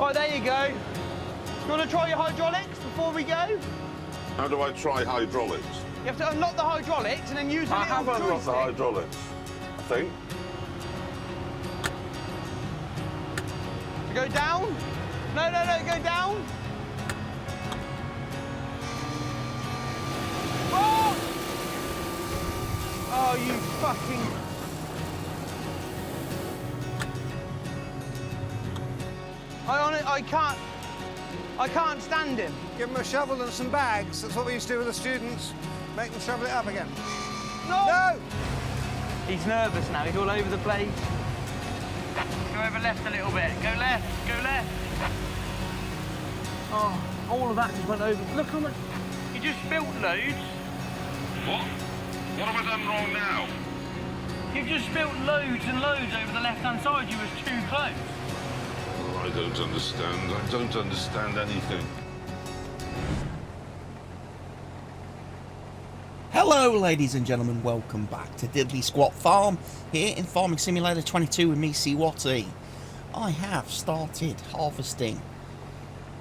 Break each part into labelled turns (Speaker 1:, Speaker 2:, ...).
Speaker 1: Right, there you go. You want to try your hydraulics before we go?
Speaker 2: How do I try hydraulics?
Speaker 1: You have to unlock the hydraulics and then use a
Speaker 2: I
Speaker 1: little
Speaker 2: have unlocked
Speaker 1: joystick.
Speaker 2: the hydraulics, I think.
Speaker 1: To go down? No, go down. Oh! Oh, you fucking... I can't stand him.
Speaker 3: Give him a shovel and some bags. That's what we used to do with the students. Make them shovel it up again.
Speaker 1: No!
Speaker 3: No!
Speaker 1: He's nervous now. He's all over the place. Go over left a little bit. Go left. Go left. Oh, all of that just went over. Look how much... You just spilt loads.
Speaker 2: What? What have I done wrong now?
Speaker 1: You've just spilt loads and loads over the left-hand side. You was too close.
Speaker 2: Oh, I don't understand. I don't understand anything.
Speaker 4: Hello ladies and gentlemen, welcome back to Diddley Squat Farm here in Farming Simulator 22 with me, CWATTYESO. I have started harvesting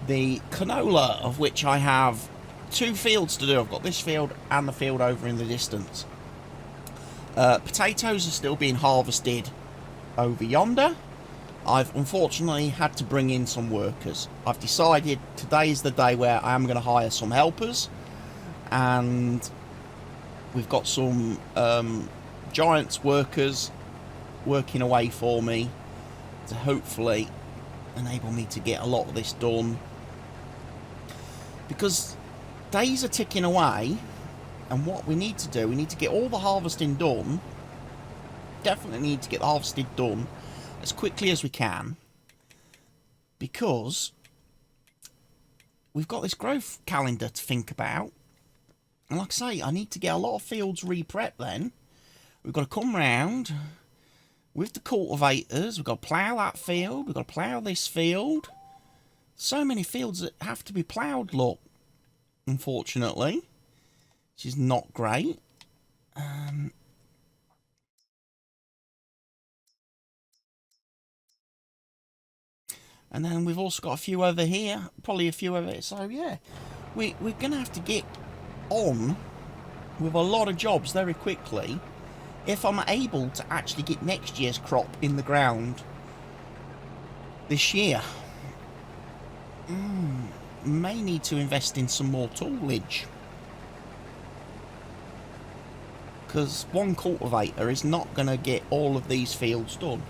Speaker 4: the canola, of which I have two fields to do. I've got this field and the field over in the distance. Potatoes are still being harvested over yonder. I've unfortunately had to bring in some workers. I've decided today is the day where I am going to hire some helpers, and we've got some Giants workers working away for me to hopefully enable me to get a lot of this done, because days are ticking away, and what we need to do, we need to get all the harvesting done. Definitely need to get the harvesting done as quickly as we can, because we've got this growth calendar to think about. And like I say, I need to get a lot of fields re-prepped then. We've got to come round with the cultivators. We've got to plough that field. We've got to plough this field. So many fields that have to be ploughed, look. Unfortunately. Which is not great. And then we've also got a few over here. Probably a few over here. So yeah, we're going to have to get on with a lot of jobs very quickly if I'm able to actually get next year's crop in the ground this year. May need to invest in some more toolage, because one cultivator is not going to get all of these fields done.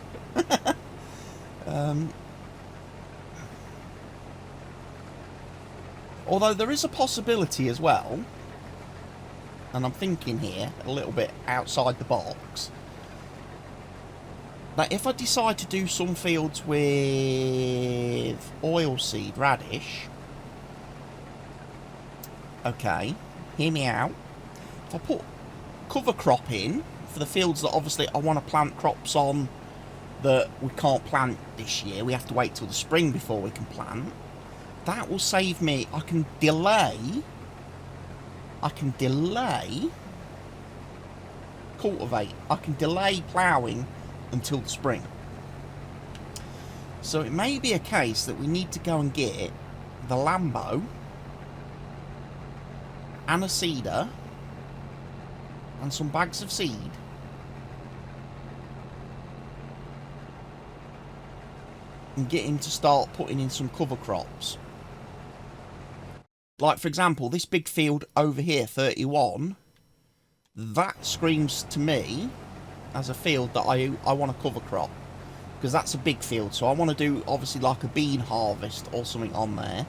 Speaker 4: Although there is a possibility as well, and I'm thinking here a little bit outside the box, that if I decide to do some fields with oilseed radish, okay, hear me out, if I put cover crop in for the fields that obviously I want to plant crops on that we can't plant this year, we have to wait till the spring before we can plant, that will save me. I can delay cultivate. I can delay ploughing until the spring. So it may be a case that we need to go and get the Lambo and a seeder and some bags of seed, and get him to start putting in some cover crops. Like, for example, this big field over here, 31, that screams to me as a field that I want to cover crop, because that's a big field. So I want to do, obviously, like a bean harvest or something on there.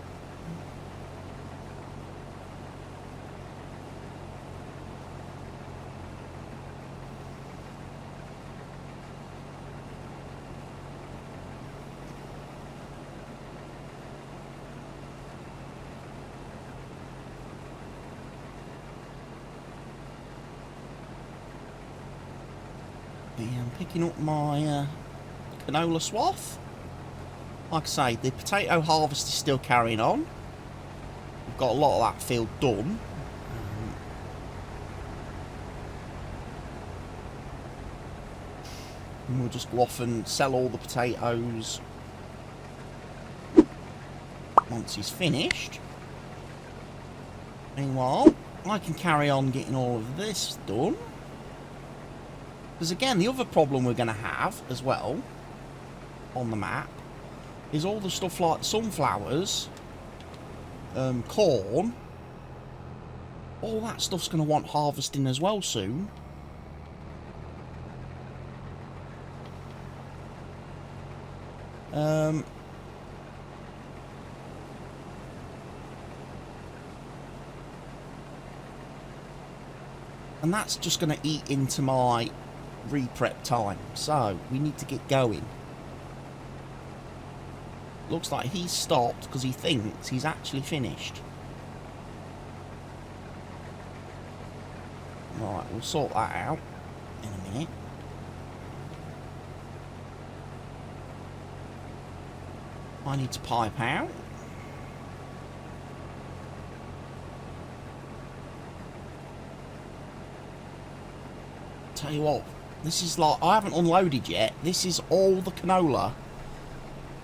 Speaker 4: I'm picking up my canola swath. Like I say, the potato harvest is still carrying on. We've got a lot of that field done. And we'll just go off and sell all the potatoes once he's finished. Meanwhile, I can carry on getting all of this done. Because again, the other problem we're going to have as well on the map is all the stuff like sunflowers, corn, all that stuff's going to want harvesting as well soon. And that's just going to eat into my re-prep time, so we need to get going. Looks like he's stopped because he thinks he's actually finished. Right, we'll sort that out in a minute. I need to pipe out. Tell you what, this is like, I haven't unloaded yet. This is all the canola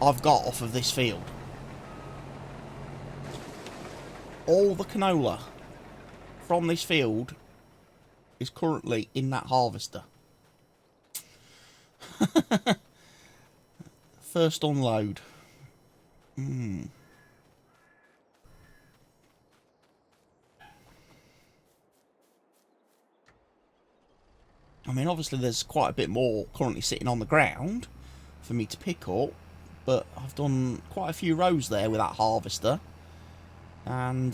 Speaker 4: I've got off of this field. All the canola from this field is currently in that harvester. First unload. I mean, obviously there's quite a bit more currently sitting on the ground for me to pick up, but I've done quite a few rows there with that harvester, and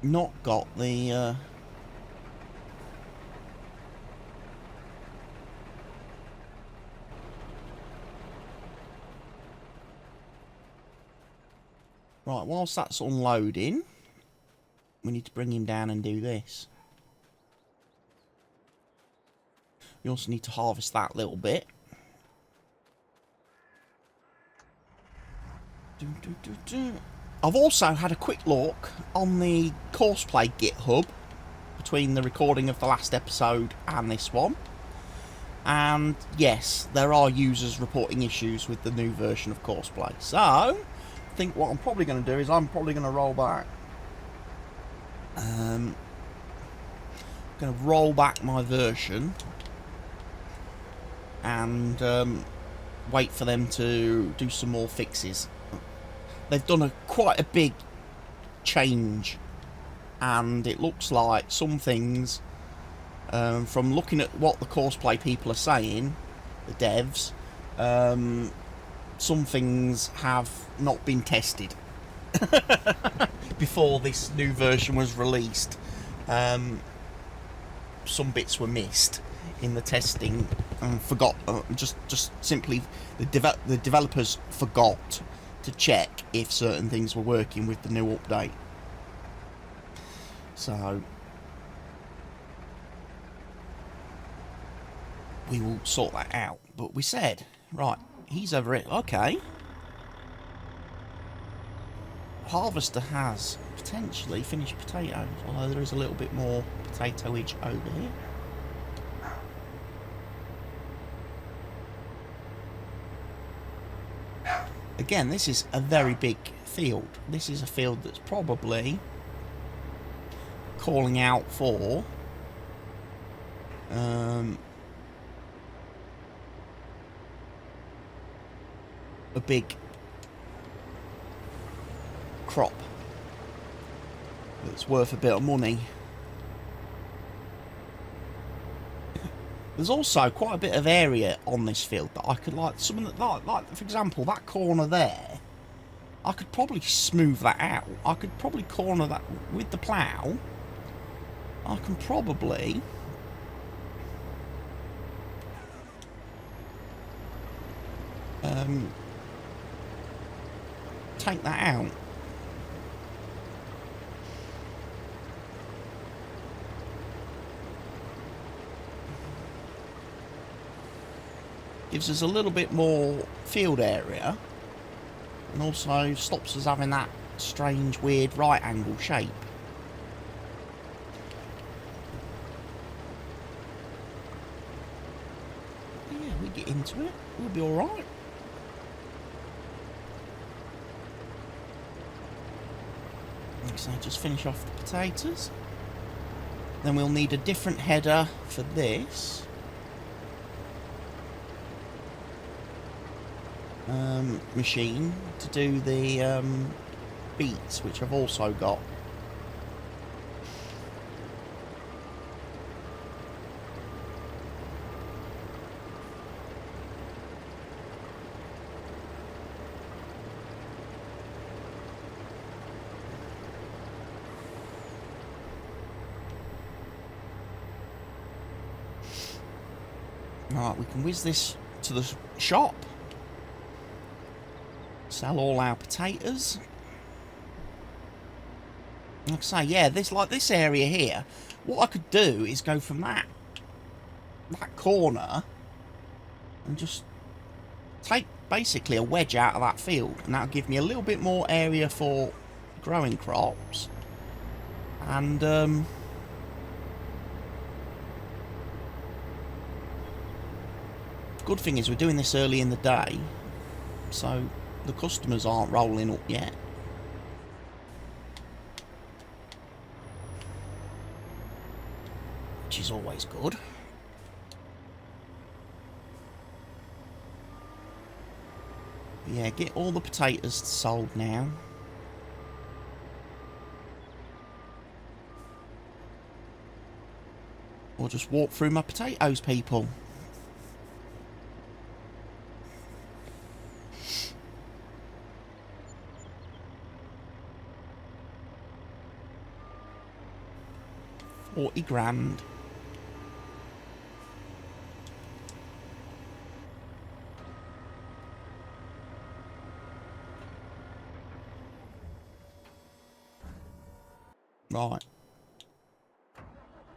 Speaker 4: not got the right, whilst that's unloading, we need to bring him down and do this. We also need to harvest that little bit. I've also had a quick look on the Courseplay GitHub between the recording of the last episode and this one. And yes, there are users reporting issues with the new version of Courseplay. So, I think what I'm probably going to do is I'm probably going to roll back. Going to roll back my version and wait for them to do some more fixes. They've done quite a big change, and it looks like some things, from looking at what the Courseplay people are saying, the devs, some things have not been tested before this new version was released. Some bits were missed in the testing and forgot, just simply the developers forgot to check if certain things were working with the new update. So we will sort that out. But we said, right, he's over it. Okay. Harvester has potentially finished potatoes, although there is a little bit more potatoage over here. Again, this is a very big field. This is a field that's probably calling out for a big crop that's worth a bit of money. There's also quite a bit of area on this field that I could, like, some of the, like for example, that corner there, I could probably smooth that out. I could probably corner that with the plough. I can probably take that out. Gives us a little bit more field area, and also stops us having that strange, weird right angle shape. we get into it, we'll be alright. So just finish off the potatoes. Then we'll need a different header for this. Machine to do the beets, which I've also got. Right, we can whiz this to the shop. Sell all our potatoes. Like I say, yeah, this area here, what I could do is go from that corner and just take basically a wedge out of that field, and that'll give me a little bit more area for growing crops. And good thing is we're doing this early in the day, so the customers aren't rolling up yet. Which is always good. Yeah, get all the potatoes sold now. Or just walk through my potatoes, people. £40,000. Right.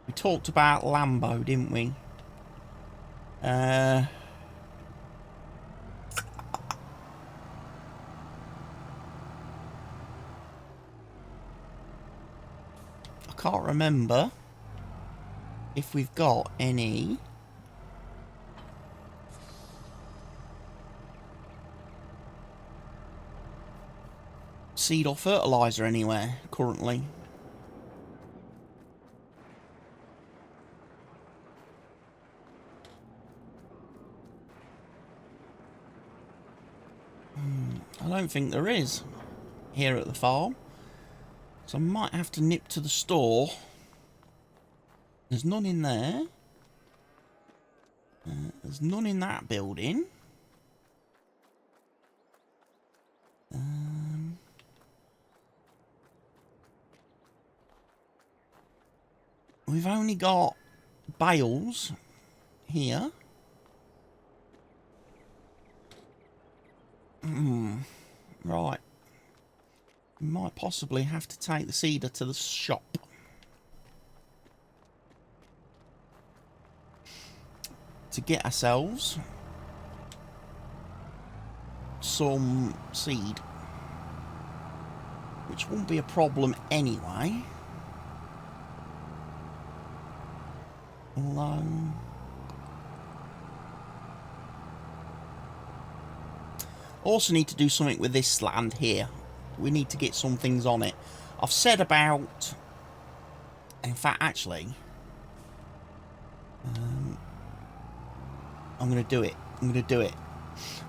Speaker 4: We talked about Lambo, didn't we? I can't remember if we've got any seed or fertilizer anywhere currently. I don't think there is here at the farm, so I might have to nip to the store. There's none in there. There's none in that building. We've only got bales here. Right. Might possibly have to take the seeder to the shop. To get ourselves some seed. Which won't be a problem anyway. Although... also need to do something with this land here. We need to get some things on it. I've said about... in fact, actually... I'm going to do it. I'm going to do it.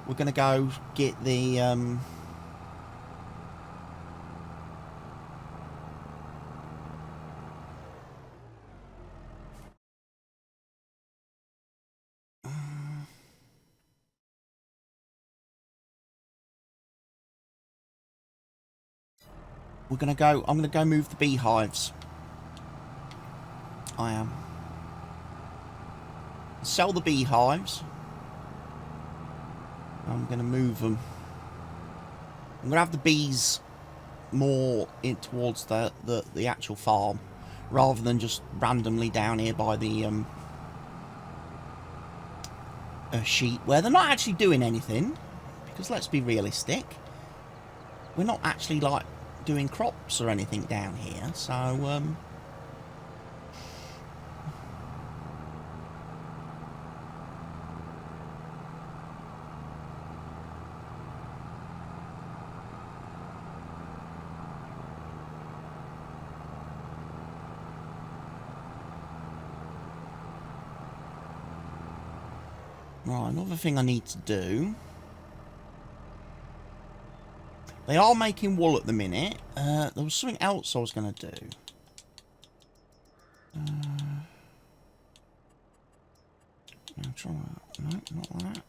Speaker 4: We're going to go get the... we're going to go... I'm going to go move the beehives. I am. Sell the beehives. I'm going to move them. I'm going to have the bees more in towards the actual farm, rather than just randomly down here by the sheep, where they're not actually doing anything. Because let's be realistic, we're not actually like doing crops or anything down here, so Right, another thing I need to do. They are making wool at the minute. There was something else I was going to do. I'll try that. No, not that.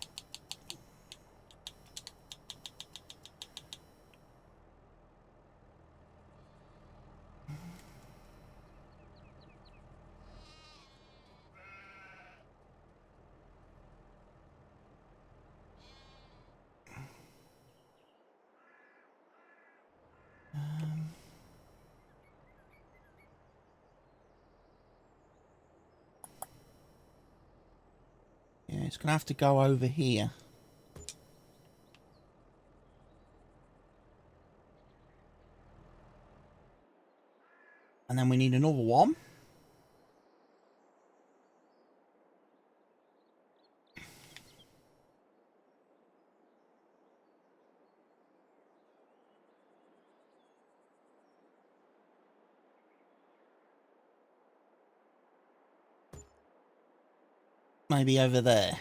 Speaker 4: Yeah, it's going to have to go over here. And then we need another one. Maybe over there.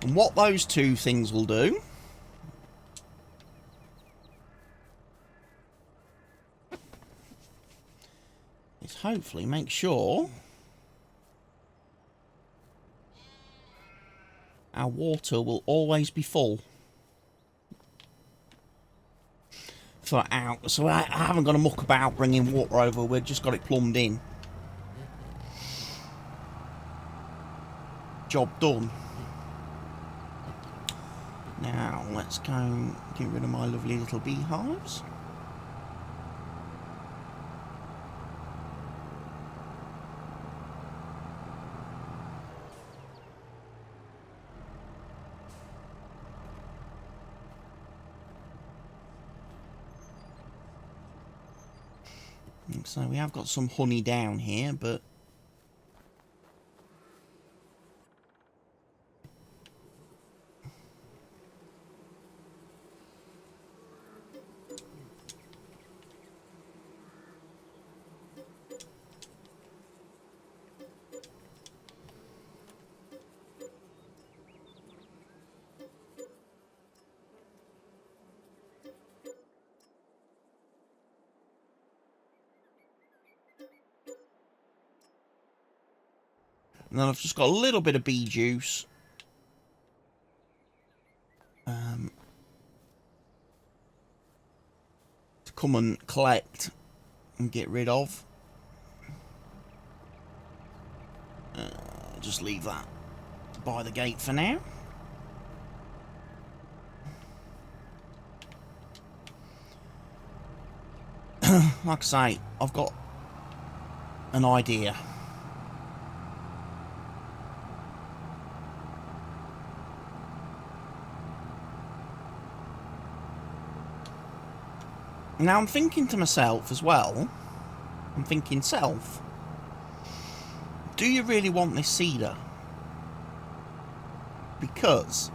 Speaker 4: And what those two things will do is hopefully make sure our water will always be full. So I haven't got to muck about bringing water over, we've just got it plumbed in. Job done. Now, let's go and get rid of my lovely little beehives. So we have got some honey down here, but and then I've just got a little bit of bee juice. To come and collect and get rid of. Just leave that by the gate for now. Like I say, I've got an idea. Now I'm thinking to myself as well, I'm thinking self, do you really want this seeder? Because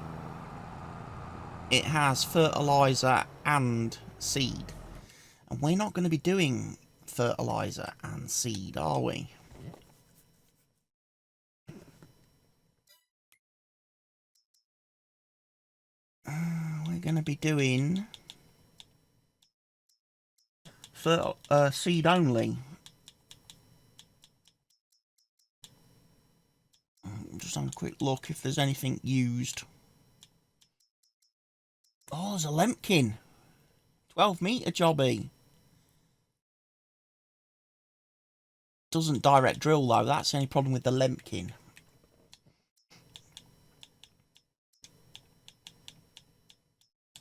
Speaker 4: it has fertiliser and seed. And we're not going to be doing fertiliser and seed, are we? We're going to be doing seed only. Just have a quick look if there's anything used. Oh, there's a lempkin. 12-metre jobby. Doesn't direct drill though, that's the only problem with the lempkin.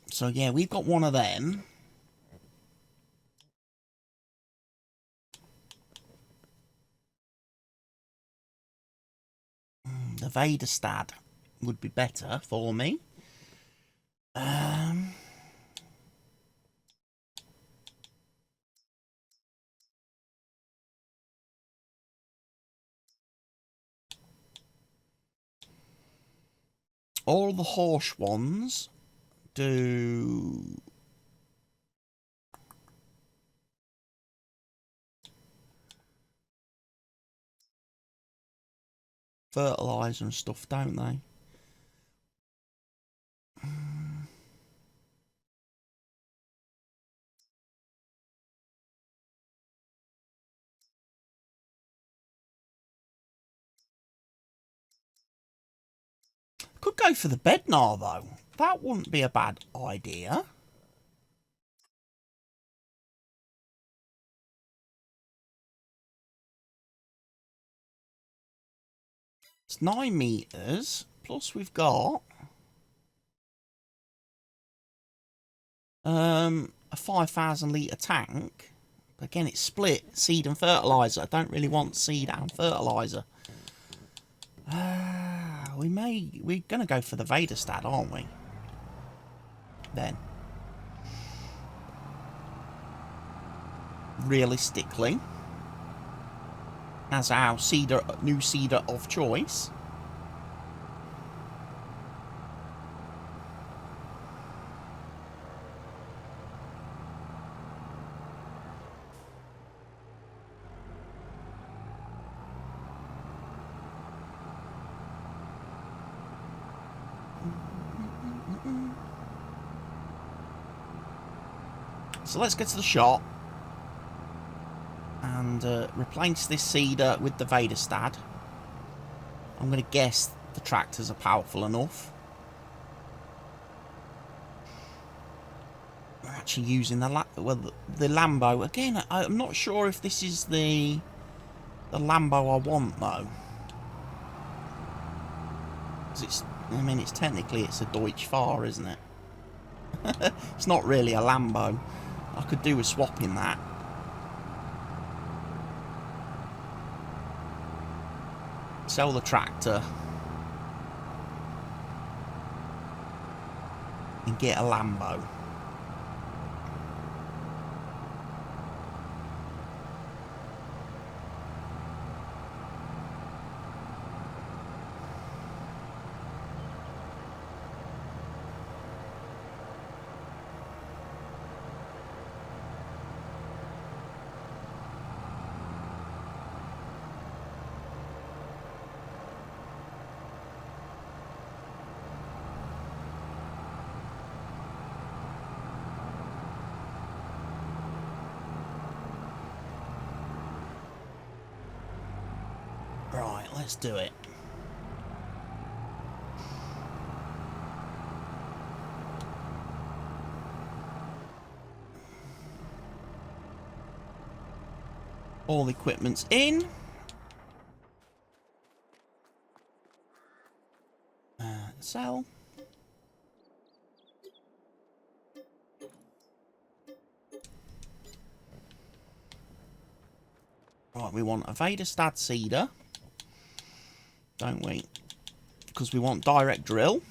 Speaker 4: So yeah, we've got one of them. The Vaderstad would be better for me. All the horse ones do... fertiliser and stuff, don't they? Could go for the Bednar, though. That wouldn't be a bad idea. It's 9 metres, plus we've got a 5,000 litre tank. But again, it's split, seed and fertiliser. I don't really want seed and fertiliser. We're going to go for the Vaderstad, aren't we? Then. Realistically. As our new seeder of choice. So let's get to the shop and replace this seeder with the Vaderstad. I'm going to guess the tractors are powerful enough. We're actually using the Lambo. Again, I'm not sure if this is the Lambo I want, though. 'Cause it's technically it's a Deutsch Fahr, isn't it? It's not really a Lambo. I could do with swapping that. Sell the tractor. And get a Lambo. Right, let's do it. All the equipment's in. Sell. Right, we want a Vaderstad seeder. Don't we? Because we want direct drill.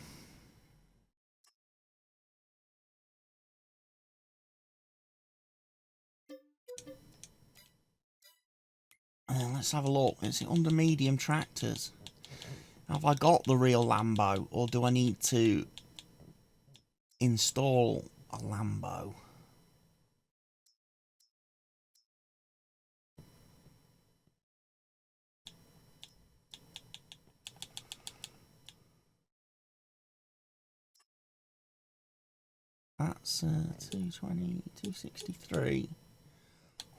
Speaker 4: And let's have a look. Is it under medium tractors? Have I got the real Lambo? Or do I need to install a Lambo? That's 220, 263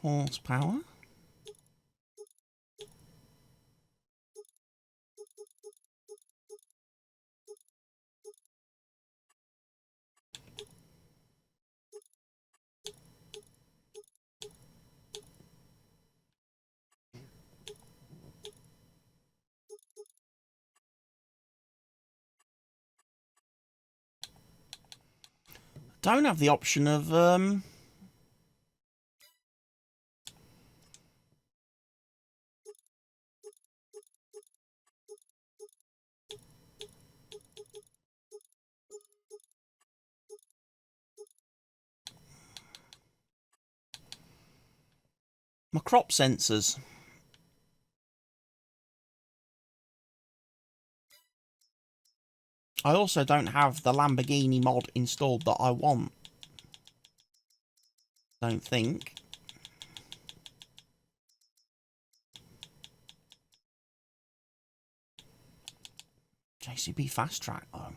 Speaker 4: horsepower. Don't have the option of my crop sensors. I also don't have the Lamborghini mod installed that I want. Don't think. JCB fast track though.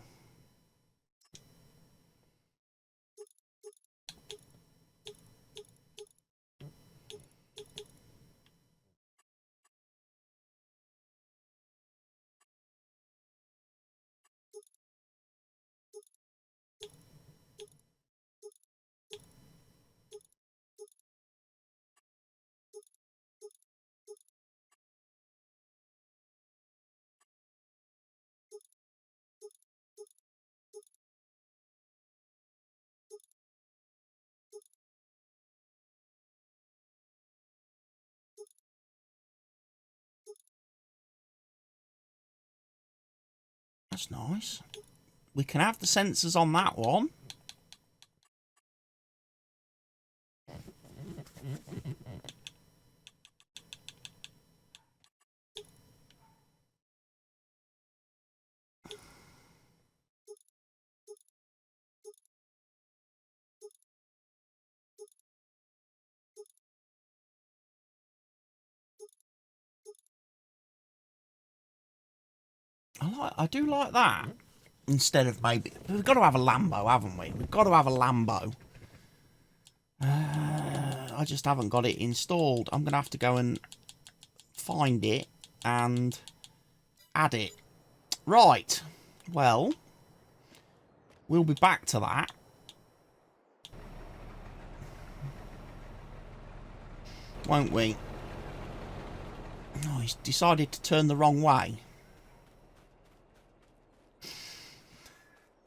Speaker 4: That's nice. We can have the sensors on that one. I do like that. Instead of maybe... We've got to have a Lambo, haven't we? We've got to have a Lambo. I just haven't got it installed. I'm going to have to go and find it and add it. Right. Well, we'll be back to that. Won't we? Oh, he's decided to turn the wrong way.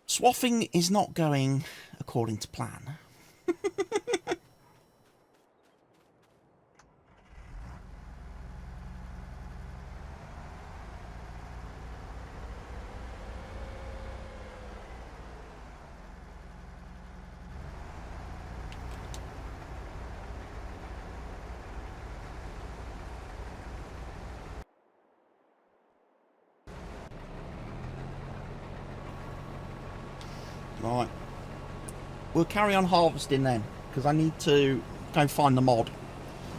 Speaker 4: Swathing is not going according to plan. Right. We'll carry on harvesting then, because I need to go find the mod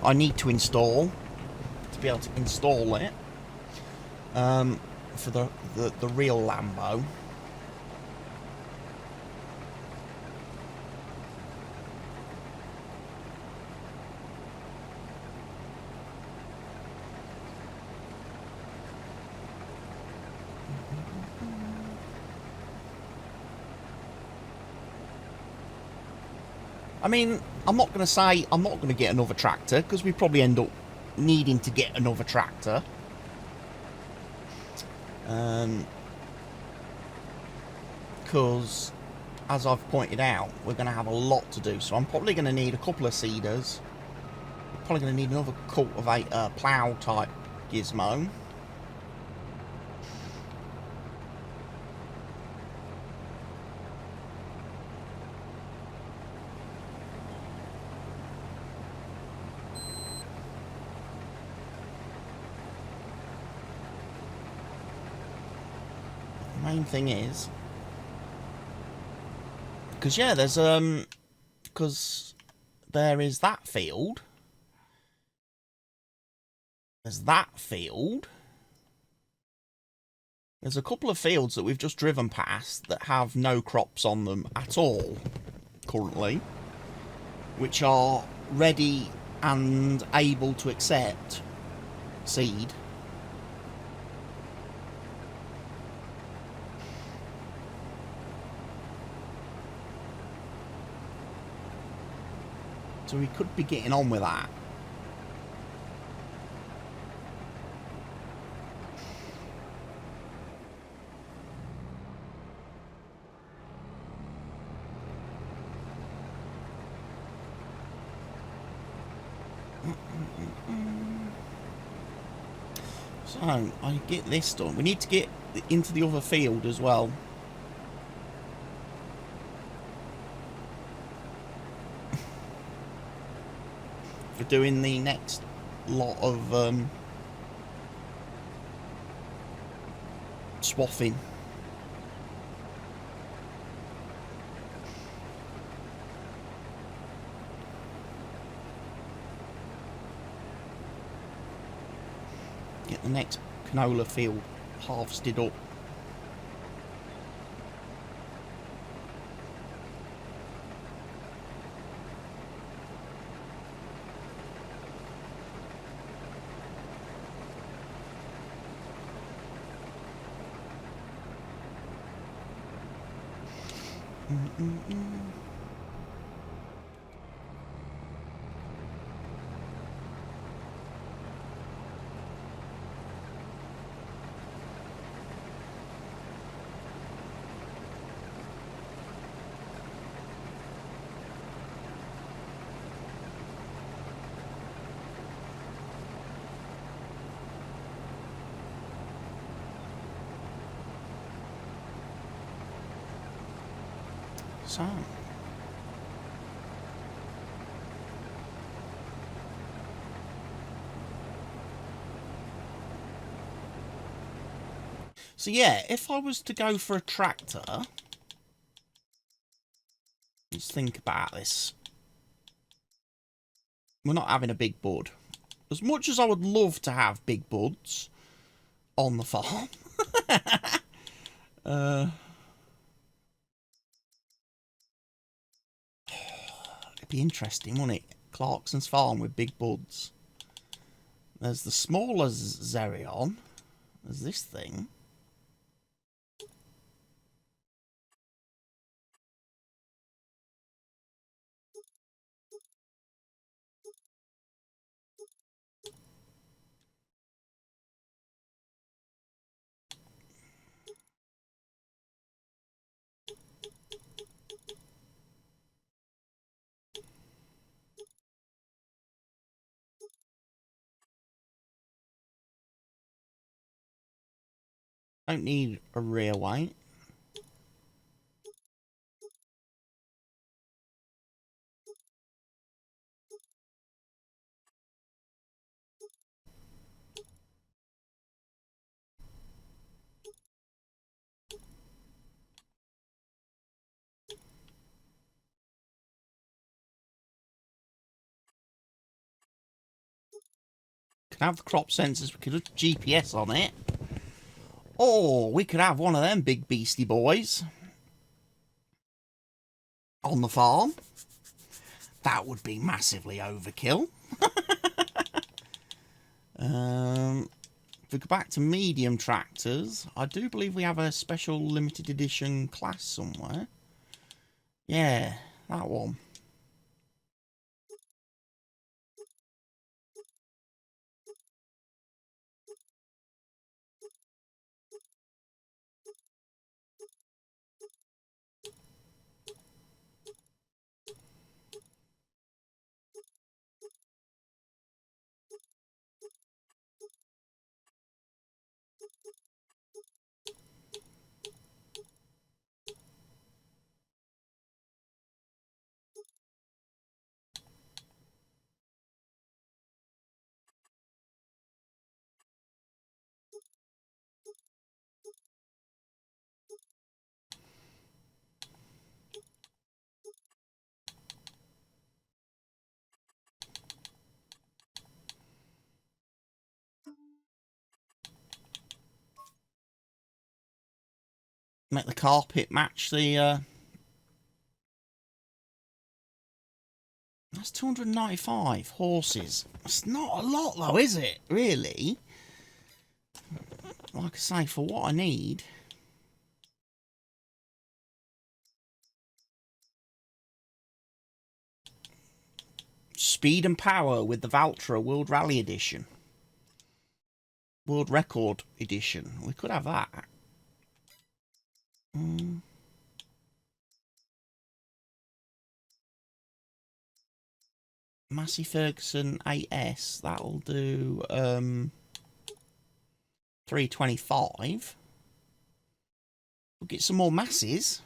Speaker 4: I need to install to be able to install it for the real Lambo. I mean, I'm not going to say I'm not going to get another tractor, because we probably end up needing to get another tractor. Because, as I've pointed out, we're going to have a lot to do. So I'm probably going to need a couple of seeders. Probably going to need another cultivator, plough type gizmo. Main thing is, because yeah, there's because there is that field, there's a couple of fields that we've just driven past that have no crops on them at all currently, which are ready and able to accept seed. So we could be getting on with that. So, I get this done. We need to get into the other field as well. For doing the next lot of swathing. Get the next canola field harvested up. So. So yeah, if I was to go for a tractor, let's think about this. We're not having a big bud. As much as I would love to have big buds on the farm. It'd be interesting, wouldn't it? Clarkson's farm with big buds. There's the smaller Zerion. There's this thing. Don't need a rear weight. Can have the crop sensors, we could have GPS on it. Or we could have one of them big beastie boys on the farm. That would be massively overkill. If we go back to medium tractors, I do believe we have a special limited edition class somewhere. Yeah, that one. Make the carpet match the... That's 295 horses. That's not a lot though, is it? Really? Like I say, for what I need... Speed and power with the Valtra World Rally Edition. World Record Edition. We could have that. Massey Ferguson 8S. That'll do 325. We'll get some more masses.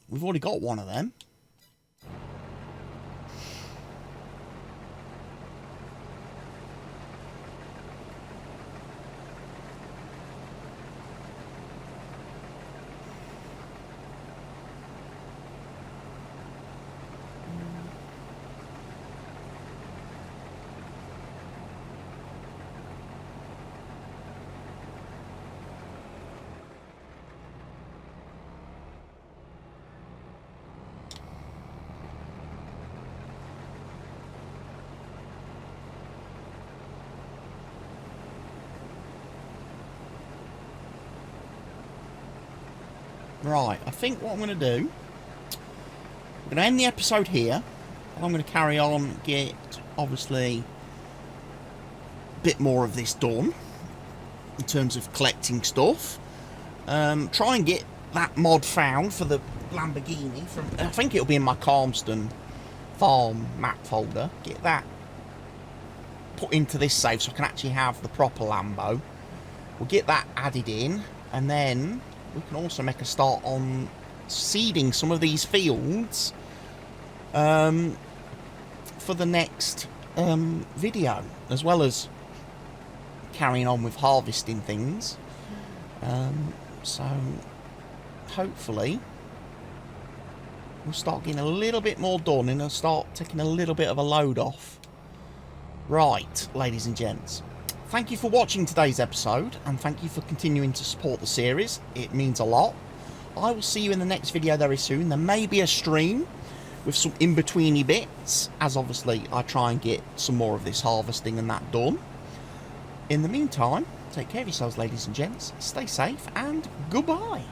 Speaker 4: We've already got one of them. Right, I think what I'm going to do, I'm going to end the episode here, and I'm going to carry on, get, obviously, a bit more of this done, in terms of collecting stuff. Try and get that mod found for the Lamborghini, from, I think it'll be in my Calmston farm map folder. Get that put into this save so I can actually have the proper Lambo. We'll get that added in, and then we can also make a start on seeding some of these fields for the next video, as well as carrying on with harvesting things. So hopefully we'll start getting a little bit more done, and I'll start taking a little bit of a load off. Right, ladies and gents, thank you for watching today's episode, and thank you for continuing to support the series. It means a lot. I will see you in the next video very soon. There may be a stream with some in-betweeny bits, as obviously I try and get some more of this harvesting and that done. In the meantime, take care of yourselves, ladies and gents. Stay safe, and goodbye.